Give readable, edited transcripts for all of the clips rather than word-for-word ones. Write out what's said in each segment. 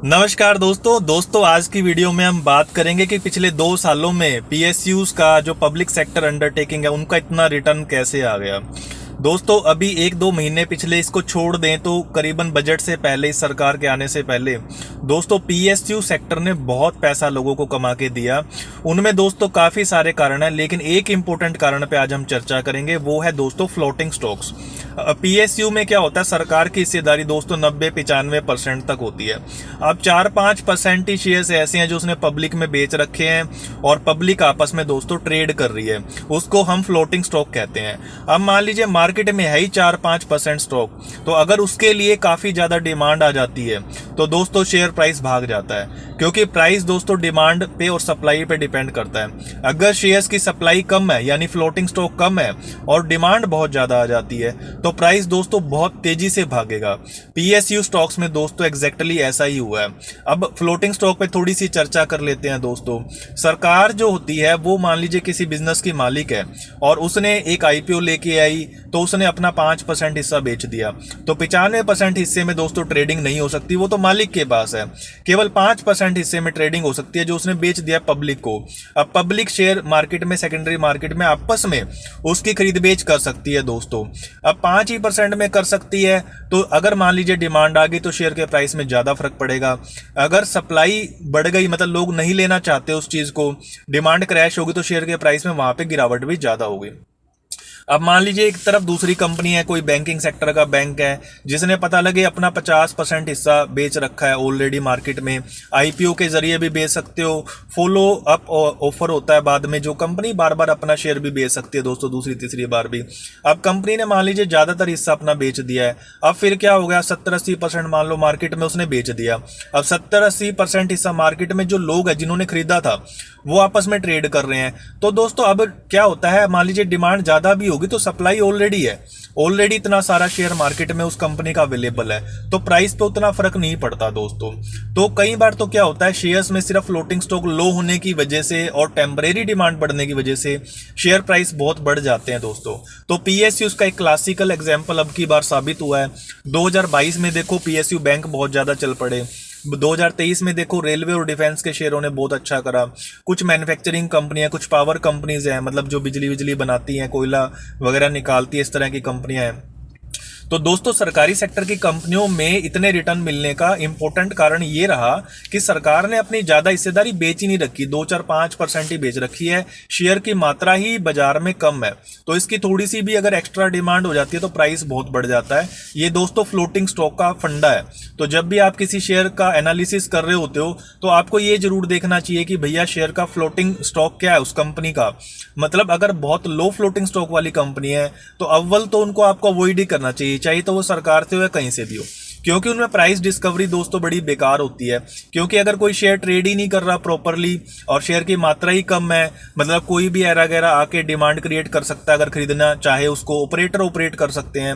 नमस्कार दोस्तों आज की वीडियो में हम बात करेंगे कि पिछले 2 सालों में पीएसयूज का जो पब्लिक सेक्टर अंडरटेकिंग है उनका इतना रिटर्न कैसे आ गया। दोस्तों अभी 1-2 महीने पिछले इसको छोड़ दें तो करीबन बजट से पहले, इस सरकार के आने से पहले दोस्तों पीएसयू सेक्टर ने बहुत पैसा लोगों को कमा के दिया। उनमें दोस्तों काफ़ी सारे कारण हैं, लेकिन एक इम्पोर्टेंट कारण पे आज हम चर्चा करेंगे, वो है दोस्तों फ्लोटिंग स्टॉक्स। पीएसयू में क्या होता है, सरकार की हिस्सेदारी दोस्तों 90-95% तक होती है। अब 4-5% ही शेयर्स ऐसे हैं जो उसने पब्लिक में बेच रखे हैं और पब्लिक आपस में दोस्तों ट्रेड कर रही है, उसको हम फ्लोटिंग स्टॉक कहते हैं। अब मान लीजिए मार्केट में है ही 4-5% स्टॉक, तो अगर उसके लिए काफ़ी ज़्यादा डिमांड आ जाती है तो दोस्तों शेयर प्राइस भाग जाता है, क्योंकि प्राइस दोस्तों डिमांड पे और सप्लाई पे डिपेंड करता है। अगर शेयर्स की सप्लाई कम है यानी फ्लोटिंग स्टॉक कम है और डिमांड बहुत ज़्यादा आ जाती है तो प्राइस दोस्तों बहुत तेजी से भागेगा। पीएसयू स्टॉक्स में दोस्तों एग्जैक्टली ऐसा ही हुआ है। अब फ्लोटिंग स्टॉक पे थोड़ी सी चर्चा कर लेते हैं दोस्तों। सरकार जो होती है वो मान लीजिए किसी बिजनेस की मालिक है और उसने एक आईपीओ लेके आई तो उसने अपना 5% हिस्सा बेच दिया, तो 95% हिस्से में दोस्तों ट्रेडिंग नहीं हो सकती, वो तो मालिक के पास है। केवल 5% हिस्से में ट्रेडिंग हो सकती है जो उसने बेच दिया पब्लिक को। अब पब्लिक शेयर मार्केट में, सेकेंडरी मार्केट में आपस में उसकी खरीद बेच कर सकती है दोस्तों। अब 5% में कर सकती है, तो अगर मान लीजिए डिमांड आ गई तो शेयर के प्राइस में ज़्यादा फर्क पड़ेगा। अगर सप्लाई बढ़ गई, मतलब लोग नहीं लेना चाहते उस चीज़ को, डिमांड क्रैश होगी तो शेयर के प्राइस में वहाँ पे गिरावट भी ज़्यादा होगी। अब मान लीजिए एक तरफ दूसरी कंपनी है, कोई बैंकिंग सेक्टर का बैंक है जिसने पता लगे अपना 50% हिस्सा बेच रखा है ऑलरेडी मार्केट में, आईपीओ के जरिए भी बेच सकते हो, फॉलो अप ऑफर होता है बाद में जो कंपनी बार बार अपना शेयर भी बेच सकती है दोस्तों, दूसरी तीसरी बार भी। अब कंपनी ने मान लीजिए ज़्यादातर हिस्सा अपना बेच दिया है, अब फिर क्या हो गया, 70-80% मान लो मार्केट में उसने बेच दिया। अब 70-80% हिस्सा मार्केट में जो लोग हैं जिन्होंने खरीदा था वो आपस में ट्रेड कर रहे हैं, तो दोस्तों अब क्या होता है, मान लीजिए डिमांड ज़्यादा भी होगी तो सप्लाई ऑलरेडी है, ऑलरेडी इतना सारा शेयर मार्केट में उस कंपनी का अवेलेबल है, तो प्राइस पे उतना फर्क नहीं पड़ता दोस्तों। तो कई बार तो क्या होता है, शेयर्स में सिर्फ फ्लोटिंग स्टॉक लो होने की वजह से और टेम्परेरी डिमांड बढ़ने की वजह से शेयर प्राइस बहुत बढ़ जाते हैं दोस्तों। तो पीएसयू का एक क्लासिकल एग्जाम्पल अब की बार साबित हुआ है। 2022 में देखो पीएसयू बैंक बहुत ज़्यादा चल पड़े, 2023 में देखो रेलवे और डिफेंस के शेयरों ने बहुत अच्छा करा, कुछ मैन्युफैक्चरिंग कंपनियां, कुछ पावर कंपनीज हैं, मतलब जो बिजली बनाती हैं, कोयला वगैरह निकालती है, इस तरह की कंपनियां हैं। तो दोस्तों सरकारी सेक्टर की कंपनियों में इतने रिटर्न मिलने का इंपॉर्टेंट कारण ये रहा कि सरकार ने अपनी ज़्यादा हिस्सेदारी बेच ही नहीं रखी, 2-4-5% ही बेच रखी है, शेयर की मात्रा ही बाजार में कम है, तो इसकी थोड़ी सी भी अगर एक्स्ट्रा डिमांड हो जाती है तो प्राइस बहुत बढ़ जाता है। ये दोस्तों फ्लोटिंग स्टॉक का फंडा है। तो जब भी आप किसी शेयर का एनालिसिस कर रहे होते हो तो आपको ये जरूर देखना चाहिए कि भैया शेयर का फ्लोटिंग स्टॉक क्या है उस कंपनी का। मतलब अगर बहुत लो फ्लोटिंग स्टॉक वाली कंपनी है तो अव्वल तो उनको आपको अवॉइड ही करना चाहिए, चाहे तो वो सरकार से हो या कहीं से भी हो, क्योंकि उनमें प्राइस डिस्कवरी दोस्तों बड़ी बेकार होती है। क्योंकि अगर कोई शेयर ट्रेड ही नहीं कर रहा प्रॉपरली और शेयर की मात्रा ही कम है, मतलब कोई भी ऐरा गैरा आके डिमांड क्रिएट कर सकता है, अगर खरीदना चाहे उसको ऑपरेटर ऑपरेट कर सकते हैं।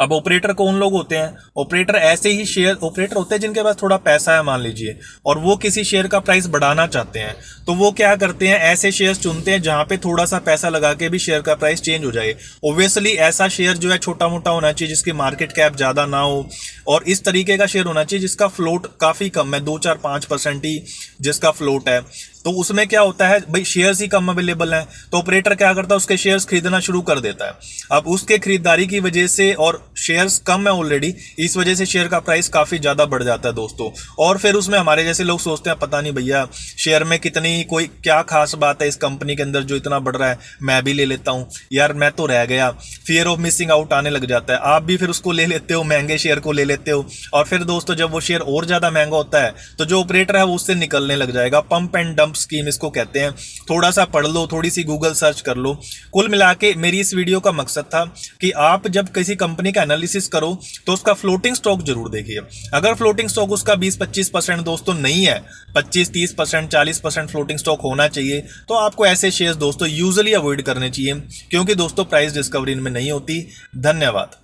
अब ऑपरेटर कौन लोग होते हैं, ऑपरेटर ऐसे ही शेयर ऑपरेटर होते हैं जिनके पास थोड़ा पैसा है मान लीजिए, और वो किसी शेयर का प्राइस बढ़ाना चाहते हैं, तो वो क्या करते हैं, ऐसे शेयर्स चुनते हैं जहां पे थोड़ा सा पैसा लगा के भी शेयर का प्राइस चेंज हो जाए। ऑब्वियसली ऐसा शेयर जो है छोटा मोटा होना चाहिए, जिसकी मार्केट कैप ज़्यादा ना हो, और इस तरीके का शेयर होना चाहिए जिसका फ्लोट काफ़ी कम है, 2-4-5% ही जिसका फ्लोट है। तो उसमें क्या होता है भाई, शेयर्स ही कम अवेलेबल हैं, तो ऑपरेटर क्या करता है, उसके शेयर्स खरीदना शुरू कर देता है। अब उसके खरीदारी की वजह से, और शेयर्स कम है ऑलरेडी, इस वजह से शेयर का प्राइस काफ़ी ज़्यादा बढ़ जाता है दोस्तों। और फिर उसमें हमारे जैसे लोग सोचते हैं पता नहीं भैया शेयर में कितनी कोई क्या खास बात है इस कंपनी के अंदर जो इतना बढ़ रहा है, मैं भी ले लेता हूँ यार, मैं तो रह गया, फियर ऑफ मिसिंग आउट आने लग जाता है। आप भी फिर उसको ले लेते हो, महंगे शेयर को ले लेते हो, और फिर दोस्तों जब वो शेयर और ज़्यादा महंगा होता है तो जो ऑपरेटर है वो उससे निकलने लग जाएगा। पंप एंड डंप स्कीम इसको कहते हैं। थोड़ा सा पढ़ लो, थोड़ी सी गूगल सर्च कर लो। कुल मिला के मेरी इस वीडियो का मकसद था कि आप जब किसी कंपनी का एनालिसिस करो तो उसका फ्लोटिंग स्टॉक जरूर देखिए। अगर फ्लोटिंग स्टॉक उसका 20-25% दोस्तों नहीं है, 25-30% 40% फ्लोटिंग स्टॉक होना चाहिए, तो आपको ऐसे शेयर्स दोस्तों यूजुअली अवॉइड करने चाहिए, क्योंकि दोस्तों प्राइस डिस्कवरी इनमें नहीं होती। धन्यवाद।